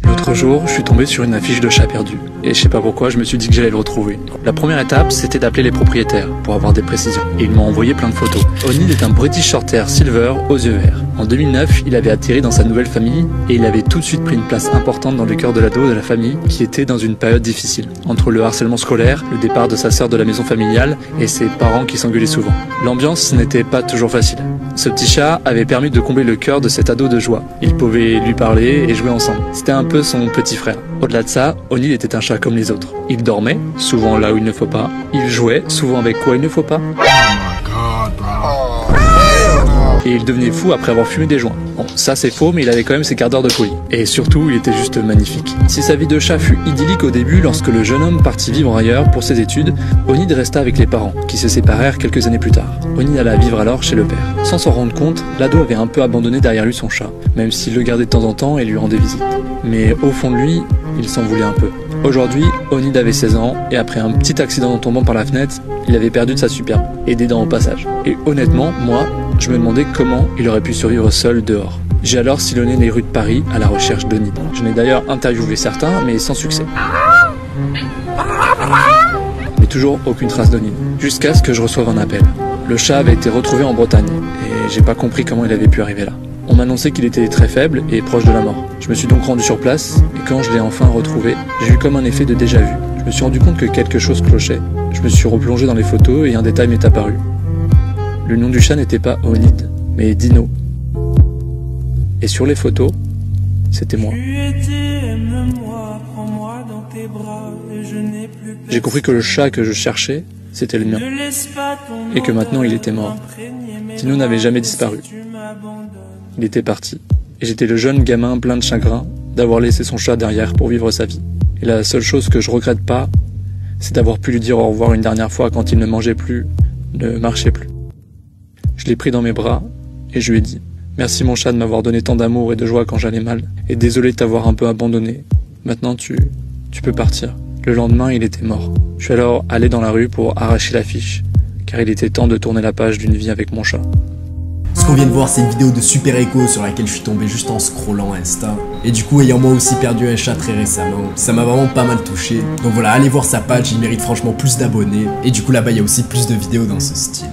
L'autre jour, je suis tombé sur une affiche de chat perdu. Et je sais pas pourquoi, je me suis dit que j'allais le retrouver. La première étape, c'était d'appeler les propriétaires pour avoir des précisions. Et ils m'ont envoyé plein de photos. O'Neill est un British Shorthair Silver aux yeux verts. En 2009, il avait atterri dans sa nouvelle famille et il avait tout de suite pris une place importante dans le cœur de l'ado de la famille qui était dans une période difficile. Entre le harcèlement scolaire, le départ de sa sœur de la maison familiale et ses parents qui s'engueulaient souvent. L'ambiance n'était pas toujours facile. Ce petit chat avait permis de combler le cœur de cet ado de joie. Ils pouvaient lui parler et jouer ensemble. C'était un peu son petit frère. Au-delà de ça, O'Neill était un chat comme les autres. Il dormait, souvent là où il ne faut pas. Il jouait, souvent avec quoi il ne faut pas. Et il devenait fou après avoir fumé des joints. Bon, ça c'est faux, mais il avait quand même ses quarts d'heure de folie. Et surtout, il était juste magnifique. Si sa vie de chat fut idyllique au début, lorsque le jeune homme partit vivre ailleurs pour ses études, O'Neill resta avec les parents, qui se séparèrent quelques années plus tard. O'Neill alla vivre alors chez le père. Sans s'en rendre compte, l'ado avait un peu abandonné derrière lui son chat, même s'il le gardait de temps en temps et lui rendait visite. Mais au fond de lui, il s'en voulait un peu. Aujourd'hui, O'Neill avait 16 ans, et après un petit accident en tombant par la fenêtre, il avait perdu de sa superbe, et des dents au passage. Et honnêtement, moi, je me demandais comment il aurait pu survivre seul dehors. J'ai alors sillonné les rues de Paris à la recherche d'O'Neill. J'en ai d'ailleurs interviewé certains, mais sans succès. Mais toujours aucune trace d'O'Neill, jusqu'à ce que je reçoive un appel. Le chat avait été retrouvé en Bretagne, et j'ai pas compris comment il avait pu arriver là. On m'annonçait qu'il était très faible et proche de la mort. Je me suis donc rendu sur place, et quand je l'ai enfin retrouvé, j'ai eu comme un effet de déjà-vu. Je me suis rendu compte que quelque chose clochait. Je me suis replongé dans les photos et un détail m'est apparu. Le nom du chat n'était pas O'Neill, mais Dino. Et sur les photos, c'était moi. J'ai compris que le chat que je cherchais, c'était le mien. Et que maintenant il était mort. Dino n'avait jamais disparu. Il était parti. Et j'étais le jeune gamin plein de chagrin d'avoir laissé son chat derrière pour vivre sa vie. Et la seule chose que je regrette pas, c'est d'avoir pu lui dire au revoir une dernière fois quand il ne mangeait plus, ne marchait plus. Je l'ai pris dans mes bras et je lui ai dit « Merci mon chat de m'avoir donné tant d'amour et de joie quand j'allais mal, et désolé de t'avoir un peu abandonné. Maintenant tu peux partir. » Le lendemain, il était mort. Je suis alors allé dans la rue pour arracher l'affiche, car il était temps de tourner la page d'une vie avec mon chat. Ce qu'on vient de voir, c'est une vidéo de Super Echo sur laquelle je suis tombé juste en scrollant Insta. Et du coup, ayant moi aussi perdu un chat très récemment, ça m'a vraiment pas mal touché. Donc voilà, allez voir sa page, il mérite franchement plus d'abonnés. Et du coup, là-bas, il y a aussi plus de vidéos dans ce style.